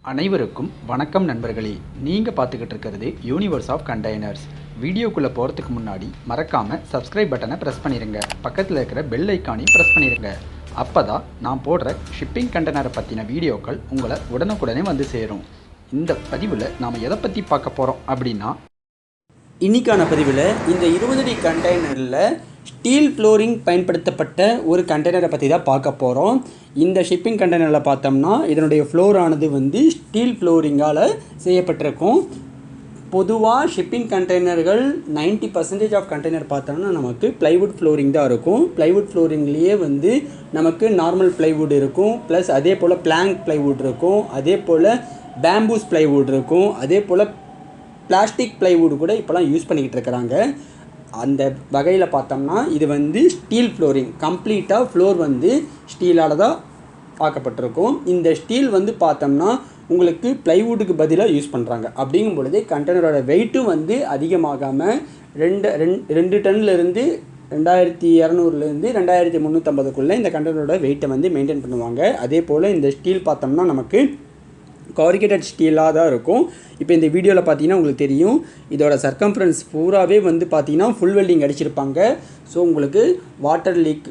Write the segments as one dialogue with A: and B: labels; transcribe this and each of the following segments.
A: அனைவருக்கும் வணக்கம் நண்பர்களே. நீங்கள் பார்த்துக்கிட்டு இருக்கிறது யூனிவர்ஸ் ஆஃப் கண்டெய்னர்ஸ். வீடியோக்குள்ளே போகிறதுக்கு முன்னாடி மறக்காமல் சப்ஸ்கிரைப் பட்டனை ப்ரெஸ் பண்ணிடுங்க. பக்கத்தில் இருக்கிற பெல் ஐக்கானையும் ப்ரெஸ் பண்ணிடுங்க. அப்போ தான் நான் போடுற ஷிப்பிங் கண்டெய்னரை பற்றின வீடியோக்கள் உங்களை உடனுக்குடனே வந்து சேரும். இந்த பதிவில் நாம் எதை பற்றி பார்க்க போகிறோம் அப்படின்னா,
B: இன்றைக்கான பதிவில் இந்த 20 அடி கண்டெய்னரில் ஸ்டீல் ஃப்ளோரிங் பயன்படுத்தப்பட்ட ஒரு கண்டெய்னரை பற்றி தான் பார்க்க போகிறோம். இந்த ஷிப்பிங் கண்டெய்னரில் பார்த்தோம்னா இதனுடைய ஃப்ளோரானது ஸ்டீல் ஃப்ளோரிங்கால் செய்யப்பட்டிருக்கும். பொதுவாக ஷிப்பிங் கண்டெய்னர்கள் 90% ஆஃப் கண்டெய்னர் பார்த்தோம்னா நமக்கு ப்ளைவுட் ஃப்ளோரிங் தான் இருக்கும். ப்ளைவுட் ஃப்ளோரிங்லேயே நமக்கு நார்மல் ப்ளைவுட் இருக்கும், ப்ளஸ் அதே போல் பிளாங்க் ப்ளைவுட் இருக்கும், அதே போல் பேம்பூஸ் ப்ளைவுட் இருக்கும், அதே போல் பிளாஸ்டிக் ப்ளைவுட் கூட இப்போலாம் யூஸ் பண்ணிக்கிட்டு இருக்கிறாங்க. அந்த வகையில் பார்த்தோம்னா இது ஸ்டீல் ஃப்ளோரிங், கம்ப்ளீட்டாக ஃப்ளோர் ஸ்டீலால் தான் பார்க்கப்பட்டிருக்கும். இந்த ஸ்டீல் பார்த்தோம்னா உங்களுக்கு ப்ளைவுட்டுக்கு பதிலாக யூஸ் பண்ணுறாங்க. அப்படிங்கும் பொழுது கண்டெய்னரோட வெயிட்டும் அதிகமாகாமல் 2 டன்லேருந்து 2200லேருந்து 2350க்குள்ளே இந்த கண்டெய்னரோட வெயிட்டை மெயின்டைன் பண்ணுவாங்க. அதே போல் இந்த ஸ்டீல் பார்த்தோம்னா நமக்கு கார்கேட்டட் ஸ்டீலாக தான் இருக்கும். இப்போ இந்த வீடியோவில் பார்த்தீங்கன்னா உங்களுக்கு தெரியும், இதோட சர்க்கம்ஃபரன்ஸ் பூராவே பார்த்தீங்கன்னா ஃபுல் வெல்டிங் அடிச்சிருப்பாங்க. ஸோ உங்களுக்கு வாட்டர் லீக்,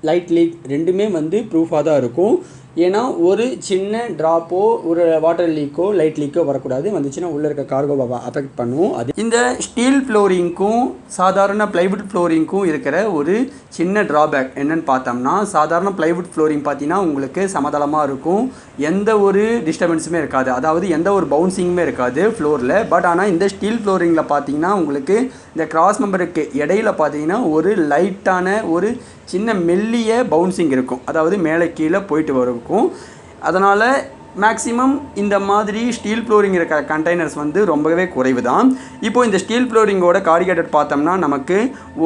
B: லைட் லீக் ரெண்டுமே ப்ரூஃபாக தான் இருக்கும். ஏன்னா ஒரு சின்ன ட்ராப்போ ஒரு வாட்டர் லீக்கோ லைட் லீக்கோ வரக்கூடாது. வந்துச்சுன்னா உள்ளே இருக்க கார்கோவை அஃபெக்ட் பண்ணுவோம். அது இந்த ஸ்டீல் ஃப்ளோரிங்க்கும் சாதாரண ப்ளைவுட் ஃப்ளோரிங்க்கும் இருக்கிற ஒரு சின்ன ட்ராபேக் என்னென்னு பார்த்தோம்னா, சாதாரண ப்ளைவுட் ஃப்ளோரிங் பார்த்தீங்கன்னா உங்களுக்கு சமதளமாக இருக்கும், எந்த ஒரு டிஸ்டர்பன்ஸுமே இருக்காது, அதாவது எந்த ஒரு பவுன்சிங்குமே இருக்காது ஃப்ளோரில். பட் ஆனால் இந்த ஸ்டீல் ஃப்ளோரிங்கில் பார்த்தீங்கன்னா உங்களுக்கு இந்த கிராஸ் மெம்பருக்கு இடையில பார்த்தீங்கன்னா ஒரு லைட்டான ஒரு சின்ன மெல்லிய பவுன்சிங் இருக்கும், அதாவது மேலே கீழே போயிட்டு இருக்கும். அதனால் மேக்ஸிமம் இந்த மாதிரி ஸ்டீல் ஃப்ளோரிங் இருக்கிற கண்டெய்னர்ஸ் ரொம்பவே குறைவு தான். இப்போது இந்த ஸ்டீல் ஃப்ளோரிங்கோட கார்கேட்டட் பார்த்தோம்னா நமக்கு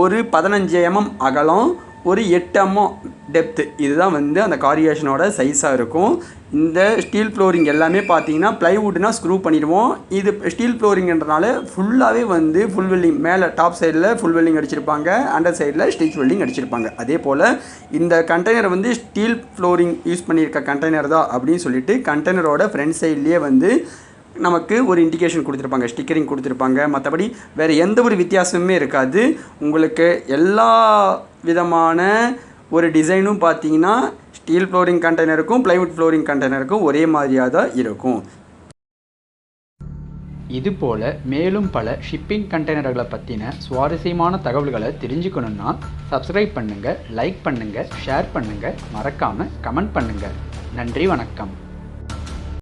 B: ஒரு 15 mm அகலம், ஒரு 8 mm டெப்த்து, இதுதான் அந்த காரிகேஷனோட சைஸாக இருக்கும். இந்த ஸ்டீல் ஃப்ளோரிங் எல்லாமே பார்த்தீங்கன்னா ப்ளைவுட்னா ஸ்க்ரூ பண்ணிடுவோம். இது ஸ்டீல் ஃப்ளோரிங்கிறதுனால ஃபுல்லாகவே ஃபுல் வெல்டிங், மேலே டாப் சைடில் ஃபுல் வெல்டிங் அடிச்சிருப்பாங்க, அண்டர் சைடில் ஸ்டிச் வெல்டிங் அடிச்சிருப்பாங்க. அதே போல் இந்த கண்டெய்னர் ஸ்டீல் ஃப்ளோரிங் யூஸ் பண்ணியிருக்க கண்டெய்னர் தான் அப்படின்னு சொல்லிட்டு கண்டெய்னரோட ஃப்ரண்ட் சைட்லேயே நமக்கு ஒரு இண்டிகேஷன் கொடுத்துருப்பாங்க, ஸ்டிக்கரிங் கொடுத்துருப்பாங்க. மற்றபடி வேறு எந்த ஒரு வித்தியாசமுமே இருக்காது. உங்களுக்கு எல்லா விதமான ஒரு டிசைனும் பார்த்தீங்கன்னா ஸ்டீல் ஃப்ளோரிங் கண்டெய்னருக்கும் ப்ளைவுட் ஃப்ளோரிங் கண்டெய்னருக்கும் ஒரே மாதிரியாக தான் இருக்கும்.
A: இதுபோல் மேலும் பல ஷிப்பிங் கண்டெய்னர்களை பற்றின சுவாரஸ்யமான தகவல்களை தெரிஞ்சுக்கணுன்னா சப்ஸ்கிரைப் பண்ணுங்கள், லைக் பண்ணுங்கள், ஷேர் பண்ணுங்கள், மறக்காமல் கமெண்ட் பண்ணுங்கள். நன்றி, வணக்கம்.